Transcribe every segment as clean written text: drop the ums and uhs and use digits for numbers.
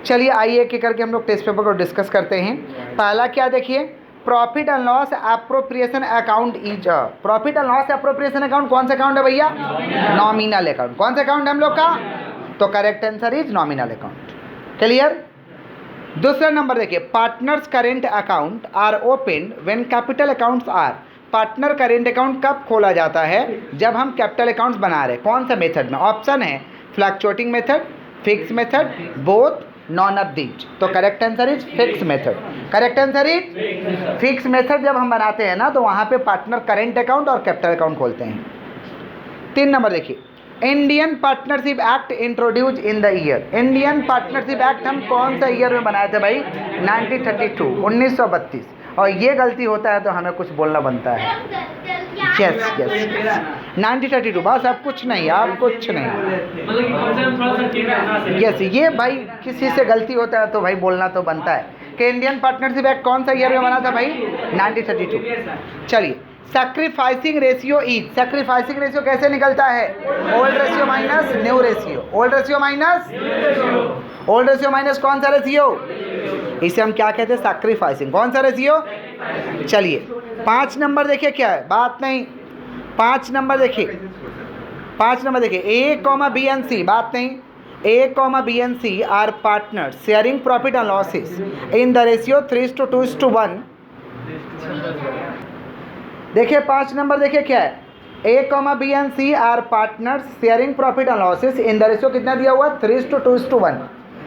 चलिए आइए एक एक करके हम लोग टेस्ट पेपर को डिस्कस करते हैं। पहला क्या देखिए, profit and loss appropriation account is a. Profit and loss appropriation account कौन सा अकाउंट है भैया? Nominal account. कौन सा अकाउंट है हम लोग का? तो correct answer is nominal account. Clear. दूसरा नंबर देखिए, partners current account are open when capital accounts are. Partner current account कब खोला जाता है? जब हम कैपिटल अकाउंट्स बना रहे हैं। कौन सा मेथड में? ऑप्शन है fluctuating method, fix method, both, none of these. तो correct answer is fix method. Correct answer is fix method. जब हम बनाते हैं ना तो वहाँ पे पार्टनर करेंट अकाउंट और कैपिटल अकाउंट खोलते हैं। 3 नंबर देखिए, Indian partnership act introduce in the year. Indian partnership act हम कौन सा ईयर में बनाए थे भाई? 1932, 1932। और ये गलती होता है तो हमें कुछ बोलना बनता है। यस यस 1932, बस अब कुछ नहीं, आप कुछ नहीं। यस ये भाई किसी से गलती होता है तो भाई बोलना तो बनता है कि इंडियन पार्टनरशिप एक्ट कौन सा ईयर में बना था भाई? 1932। चलिए, sacrificing ratio is. Sacrificing ratio कैसे निकलता है? Old ratio minus new ratio. Old ratio minus old ratio minus कौन सा रेशियो? इसे हम क्या कहते हैं? सैक्रिफाइसिंग। कौन सा रेशियो? चलिए 5 नंबर देखिए क्या है, बात नहीं। 5 नंबर देखिए, 5 नंबर देखिए, ए कॉमा बी एंड सी, बात नहीं। A, B and C are partners sharing profit and losses in the ratio 3:2:1। देखिए 5 नंबर देखिए क्या है, A, B and C are partners sharing profit and losses in the ratio कितना दिया हुआ? 3:2:1।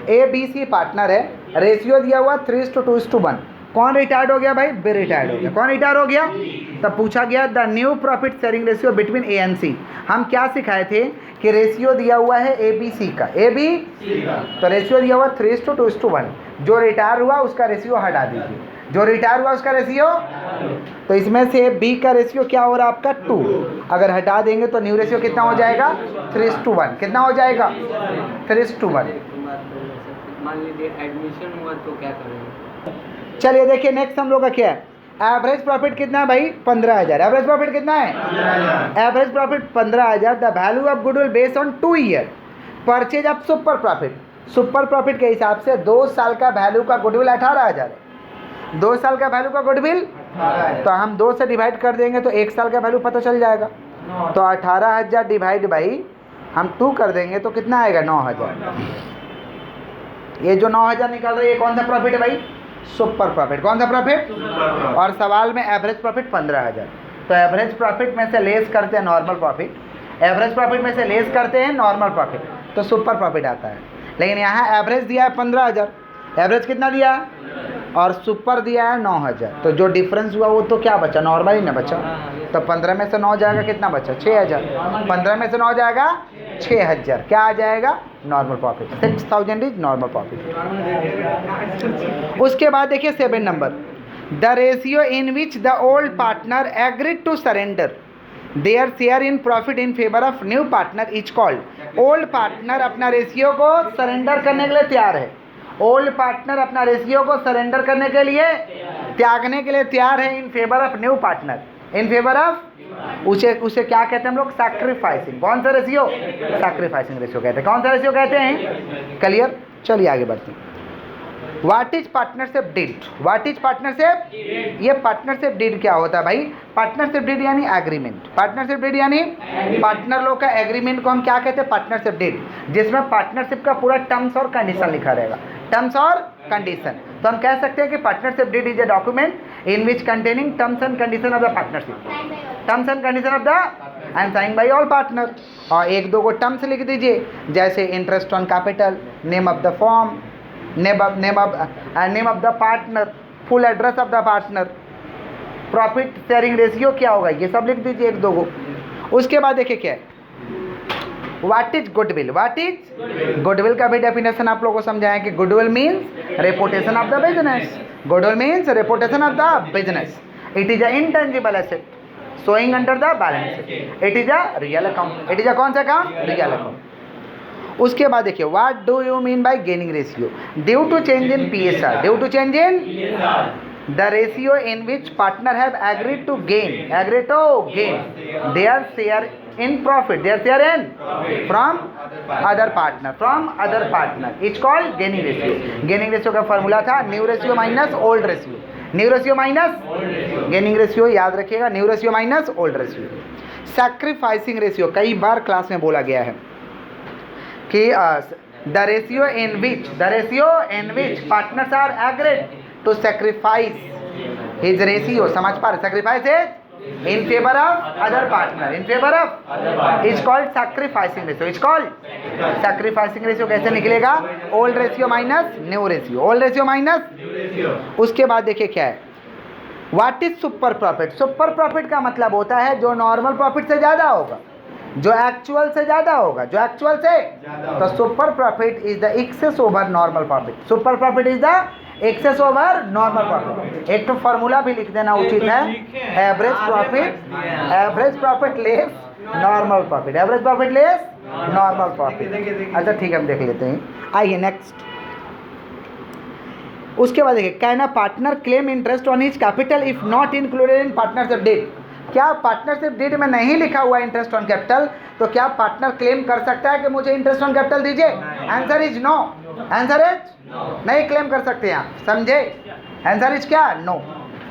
A, B, C पार्टनर है, ratio दिया हुआ 3:2:1। कौन रिटायर्ड हो गया भाई? बी रिटायर्ड हो गया। कौन रिटायर्ड हो गया? तब पूछा गया the new profit sharing ratio between A and C. हम क्या सिखाए थे कि रेशियो दिया हुआ है ए बी सी का, ए बी तो रेशियो दिया हुआ 3:2:1। जो रिटायर हुआ उसका रेशियो हटा दीजिए, जो रिटायर हुआ उसका रेशियो। तो इसमें से बी का रेशियो क्या हो रहा है आपका? 2। अगर हटा देंगे तो न्यू रेशियो कितना हो जाएगा? 3:1। कितना हो जाएगा? 3:1। मान लीजिए एडमिशन हुआ तो क्या करेंगे? चलिए देखिए नेक्स्ट हम लोग का क्या है, एवरेज प्रॉफिट कितना है भाई? 15,000। एवरेज प्रॉफिट कितना है? 15,000। Average profit 15,000। The value of goodwill based on 2 year purchase of super profit. Super profit के हिसाब से 2 साल का वैल्यू का गुडविल 18,000 है। 2 साल का वैल्यू का गुडविल तो हम 2 से डिवाइड कर देंगे तो 1 साल का वैल्यू पता चल जाएगा। तो 18,000 डिवाइड बाई हम 2 कर देंगे तो कितना आएगा? 9,000। ये जो 9,000 निकल रही है कौन सा प्रॉफिट है भाई? Super profit. कौन सा प्रॉफिट? और सवाल में एवरेज प्रॉफिट 15,000, तो एवरेज प्रॉफिट में से लेस करते हैं नॉर्मल प्रॉफिट। एवरेज प्रॉफिट में से लेस करते हैं नॉर्मल प्रॉफिट तो सुपर प्रॉफिट आता है। लेकिन यहाँ एवरेज दिया है 15,000, एवरेज कितना दिया है और सुपर दिया है 9,000। तो जो डिफरेंस हुआ वो तो क्या बचा? नॉर्मल ही ना बचा। तो 15 में से 9 जाएगा, कितना बचा? 6,000। 15 में से 9 जाएगा 6,000। क्या आ जाएगा? Normal profit. 6,000 is normal profit. उसके बाद देखिए 7 number, the ratio in which the old partner agreed to surrender their share in profit in favour of new partner is called. Old partner अपना रेशियो को सरेंडर करने के लिए तैयार है। ओल्ड पार्टनर अपना रेशियो को सरेंडर करने के लिए, त्यागने के लिए तैयार है in favour of new partner. In favour of उसे क्या कहते हैं हम लोग? सैक्रिफाइसिंग। कौन सा रेशियो? सैक्रिफाइसिंग रेशियो कहते हैं। कौन सा रेशियो कहते हैं? क्लियर। चलिए आगे बढ़ते हैं। What is partnership deed? What is partnership? ये पार्टनरशिप डीड क्या होता है भाई? पार्टनरशिप डीड यानी एग्रीमेंट। पार्टनरशिप डीड यानी पार्टनर लोग का एग्रीमेंट को हम क्या कहते हैं? पार्टनरशिप डीड, जिसमें पार्टनरशिप का पूरा टर्म्स और कंडीशन लिखा रहेगा। टर्म्स और कंडीशन। तो हम कह सकते हैं कि partnership deed is a document in which containing terms and condition of the partnership. Terms and condition of the and sign by all partner. और 1-2 को टर्म्स लिख दीजिए, जैसे interest on capital, name of the form, name of the partner, full address of the partner, profit sharing ratio क्या होगा, ये सब लिख दीजिए 1-2 को। उसके बाद देखिए क्या है, what is goodwill? What is goodwill का भी डेफिनेशन आप लोगों को समझाएं कि goodwill means reputation of the business. Goodwill means reputation of the business. It is a intangible asset showing under the balance sheet. It is a real account. It is a कौन सा account? Real account. उसके बाद देखिए, what do you mean by gaining ratio? Due to change in PSR, due to change in the ratio in which partner have agreed to gain, agree to gain their in profit. Their share in from other partner is called gaining ratio. Gaining ratio का formula था new ratio minus old ratio. New ratio minus gaining ratio, याद रखिएगा, new ratio minus old ratio. Sacrificing ratio कई बार class में बोला गया है कि the ratio in which partners are agreed to sacrifice his ratio. समझ पा रहे? Sacrifice is in favour of other partner, in favour of is called sacrificing ratio. Is called sacrificing ratio. कैसे निकलेगा? Old ratio minus new ratio, old ratio minus. उसके बाद देखिए क्या है, what is super profit. Super profit का मतलब होता है जो नॉर्मल प्रॉफिट से ज़्यादा होगा, जो एक्चुअल से ज़्यादा होगा, जो एक्चुअल से. तो super profit is the excess over normal profit. Super profit is the excess over normal profit. एक तो फॉर्मूला भी लिख देना उचित है, average profit less normal profit, average profit less normal profit. अच्छा ठीक है, हम देख लेते हैं. आइए नेक्स्ट. उसके बाद देखिए, can a partner claim interest on his capital if not included in partnership deed. क्या पार्टनरशिप डीड में नहीं लिखा हुआ इंटरेस्ट ऑन कैपिटल, तो क्या पार्टनर क्लेम कर सकता है कि मुझे इंटरेस्ट ऑन कैपिटल दीजिए? Answer is no. Answer is नहीं क्लेम कर सकते हैं आप, समझे? आंसर इज क्या? नो.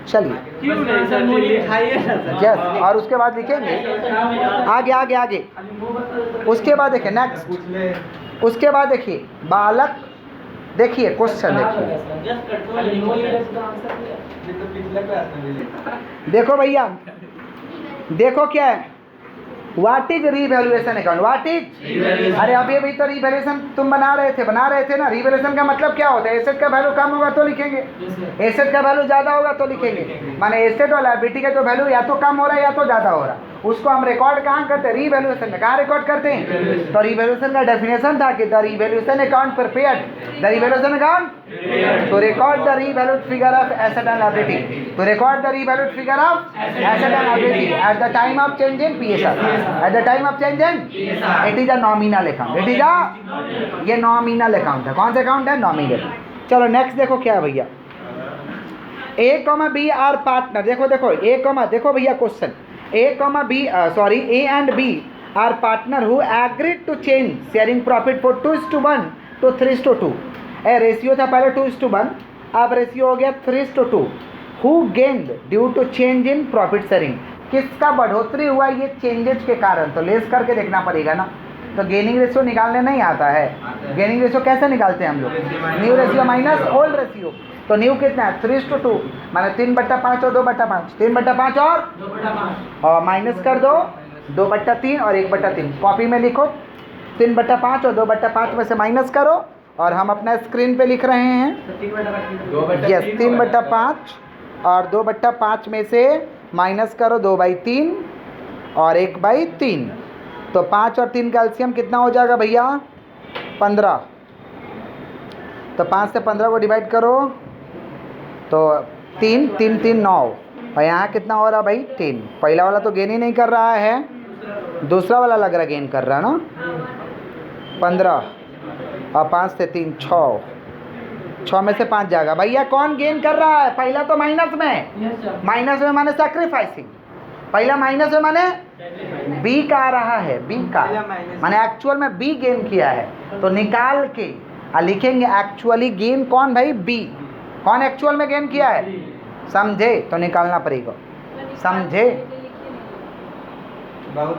चलिए यस, और उसके बाद लिखेंगे आगे आगे आगे. उसके बाद देखिए नेक्स्ट. उसके बाद देखिए बालक, देखिए क्वेश्चन देखो भैया, देखो क्या है, what is revaluation account. What is, अरे अभी तो रीवैल्यूएशन तुम बना रहे थे ना. रीवैल्यूएशन का मतलब क्या होता है? एसेट का वैल्यू कम होगा तो लिखेंगे, एसेट का वैल्यू ज़्यादा होगा तो लिखेंगे. माने एसेट और लायबिलिटी का जो वैल्यू या तो कम हो रहा है या तो ज़्यादा हो रहा है, उसको हम रिकॉर्ड कहाँ करते हैं? रीवैल्यूएशन में. कहाँ रिकॉर्ड करते हैं? तो रीवैल्यूएशन का डेफिनेशन था कि the revaluation account prepared, the revaluation account to record the revalued figure of asset and liability, to record the revalued figure of asset and liability at the time of change in PSR, at the time of change in, it is a nominal account, it is a, ये nominal account है. कौन सा account है? nominal. चलो next देखो क्या है भैया, A comma B are partner. देखो देखो A कॉमा, देखो भैया question, A comma B sorry A and B are partner who agreed to change sharing profit for 2:1 to 3:2. रेशियो था पहले 2:1, अब रेशियो हो गया 3:2. Who gained due to change in profit sharing. किसका बढ़ोतरी हुआ ये चेंजेस के कारण? तो लेस करके देखना पड़ेगा ना. तो गेनिंग रेशियो निकालने नहीं आता है. गेनिंग रेशियो कैसे निकालते हैं हम लोग? New ratio minus old ratio. तो न्यू कितना है? 3:2, माने 3/5 और 2/5, 3/5 और माइनस कर दो 2/3 और 1/3. कॉपी में लिखो 3/5 और 2/5 में से माइनस करो, और हम अपना स्क्रीन पे लिख रहे हैं यस 3/5 और 2/5 में से माइनस करो 2/3 और 1/3. तो 5 और 3 का एलसीएम कितना हो जाएगा भैया? 15. तो 5 से 15 को डिवाइड करो तो 3 3 3 9, और यहाँ कितना हो रहा भाई? 3. पहला वाला तो गेन ही नहीं कर रहा है, दूसरा वाला लग रहा गेन कर रहा ना. 15 और 5 से 3 6, 6 में से 5 जाएगा. भैया कौन गेन कर रहा है? पहला तो माइनस में, माइनस में माने सैक्रिफाइसिंग. पहला माइनस में माने बी का आ रहा है, बी का माने एक्चुअल में बी गेन किया है. तो निकाल के लिखेंगे एक्चुअली गेन कौन भाई? बी. कौन एक्चुअल में गेन किया है? समझे? तो निकालना पड़ेगा. समझे? बहुत